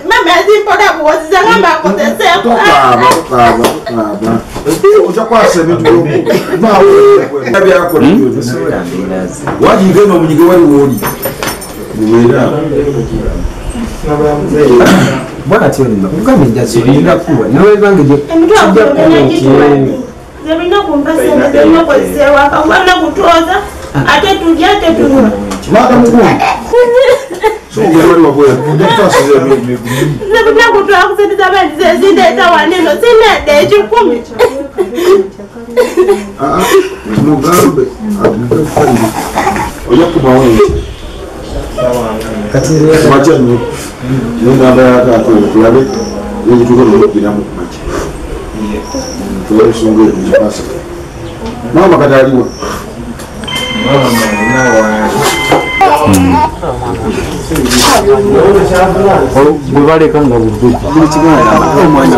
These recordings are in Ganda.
Mama azimpoda kuwozisa ngamba akozeseko. Kaba. Uchakwase vitu vyoko. Bawe. Tabi yako ndio. Waji ngeno mnyige wali woni. Mwera. Bwana tioni ngami njasi ndakuwa. Nawe bangeje. Zemina kumpasa ndio kwa sewa akabana kutoza ate tujia ate tunwa. Mada Mungu. So ngewali waboya. Ndafasi ya mimi. Zemina kutoa kusaidia bandi zinde tawaneno sina deje 10. Mugabe. Oya kubawe. Katire Majani. Nenda ndaya ka kulabe. Yeye tuko ndo binamu maji. Tuwe sunge njipasa. Mama kataliwa. bwebale kanga buduku buli kigwana omwana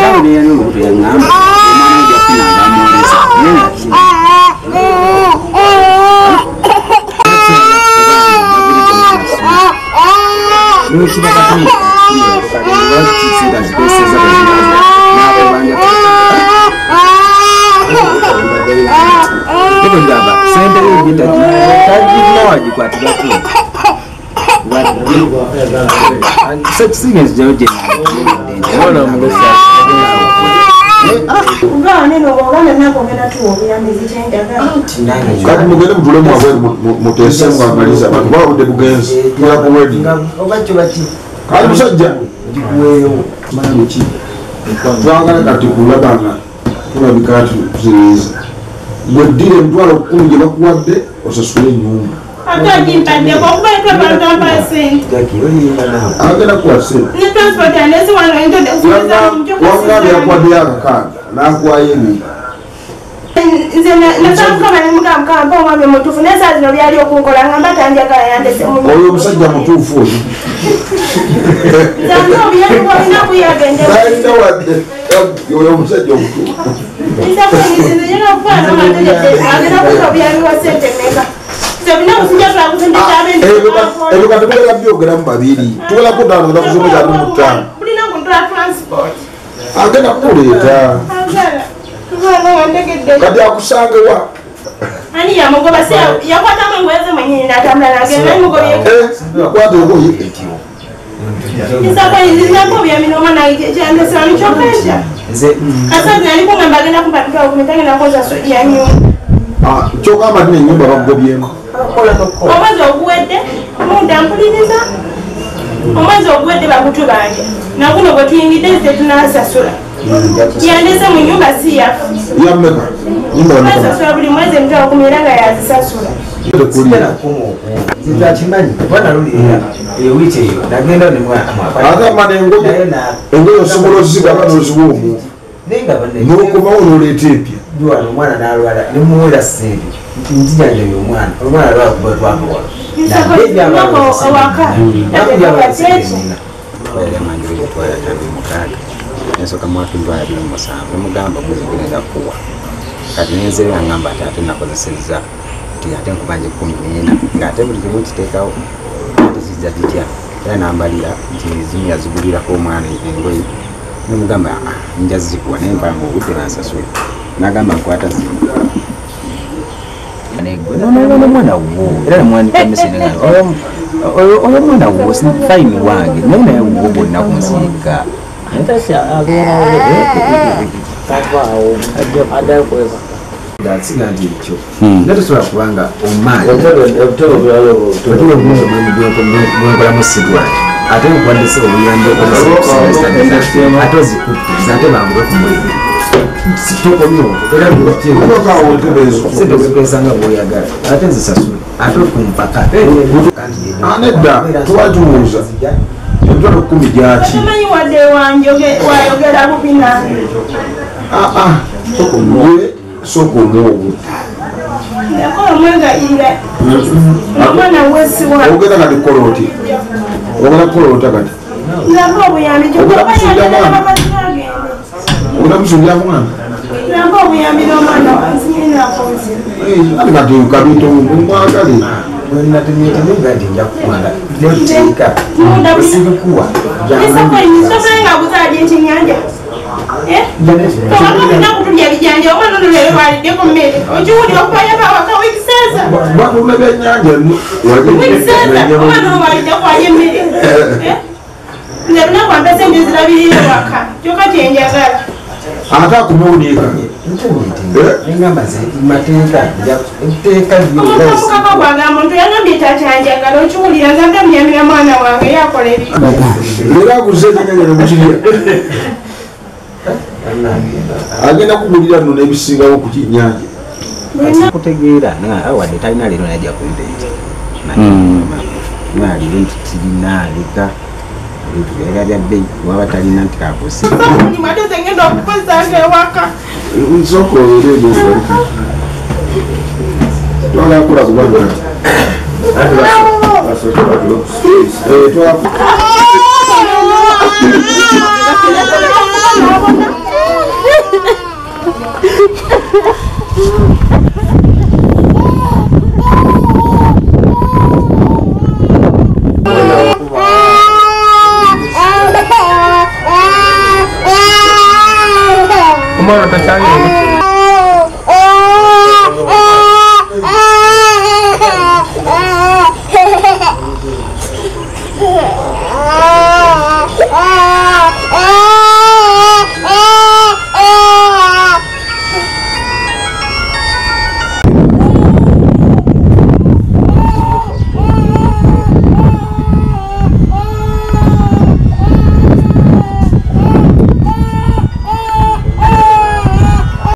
yawe yali olubuto yaŋŋamba omwana ojja kufunanga amwolesa Kati mugende mutule mwabwe mutese mwamaliza abantu babude bugenzi tula ku wedi kali musajja twagala kati kulabanga tulabika tuziriza mwedire mtwalo 10 gye bakuwadde osasule ennyumba Atagimpadde kwa kubaika bantamba sente. agenda kuwa sente Ni transport anezi wano ento de kuweza mjoko wangabe yakwadde yakakanda nakuwayo emiri nze nasanga bali mukampa omwami mutuufu naye saa zino byali okunkola ngamba tanjagala yandese oyo omusajja mutuufu oyo zange obyali walina kuyagende alina wadde oyo omusajja omutuufu nzeyina kufaana agenda kuza obyali wa sente meka ebyo kati mulega byogeramu babiri tuwelako ddala ngenda kusomeza ali mutano agenda kuleeta kati akusangewa ani yamugoba se yakwatamu engoye mwenyini natambula nagenda mugobye yakwata engoye isaka nzinako byaminoma nakyandesera nikyokesha kasazi nali kungamba agenda kumpatuka kumitange nakoza yanyuma kyogamba tina enyumba bamugobyemu omwezi oguwedde munda mpuliriza omwezi oguwedde bakutubanja naguno bwe tuyingidde nze tunasasula yandese mu nyumba si yaffe yammeka asasula buli mwezi emitwalo 10 era nga yazisasula ate mana engoye osobola ozigaba noziwa omuntu nokomawo noleeta empya omwana nalwala nemuwera sente ntijanjabi omwana lwakuba twakawala ensooka mwaka 2007 nemugamba muzigenda kuwa kati nenzerera ngamba ate nakozesezza nti ate nkubanje 14 ngaate buli kimu kiteekawo ate kijja kitya era nambalira nti zimu yazigulirako omwana engoye nemugamba nja zikuwa naye mpanga obudde nansasula nagamba nkwata zimu omwana wo era nemwanika mesenega oyo mwana wo fayini wange naye naye wo bonna kunsiika nsiga nti ekyo natusobola kubanga omaanyi bwenkolamu sigwani ate nkuwadde obuyambi ate ozikuttiza ate bangube ku mulimu tokomyo era sente ozikesanga bwoyagala ate nzisasula ate okumpaka nedda twatubuuza emitwalo 10 gyaki simanyi wadde wayogera bubi nange soka omwogo yakola omwegayirira omwana wesiwa ogenda kati koloti ogenda kolota kati namba obuyambi ogenda musundira mwana namba obuyambira omwana wansi nakoze ali madiuka bitundu mwagale Mwena temiyete gadi nja kukwanda netika osibikuwa esakoyisobenga kuzaja ekinyanja towakamina kutulya bijanja omwana ono lero waliddeko mmere okiwulira okubaya bawaka wikiseza bakula byenyanja wikiseza omwana ono waliddeko alya emmere nze lunaku ampesa enje zirabirire waka kyokka kyenjagala ate akumuwunika omukaka gwagamba nti yagambye takyanjagala okiwulira nze agamyamira mwana wange yakola ebi era aguze enyanya nemukirya agenda kugulira nno n'ebisingawo ku kinyanja kutegeera wadde talina leero najja kumpenti nalire nti tirinaaleka ebintu bya bbeyi waba talina nti kakosi mwate zengenda okukozanga ewaka nsoko olero twalakola kubanga Tomorrow,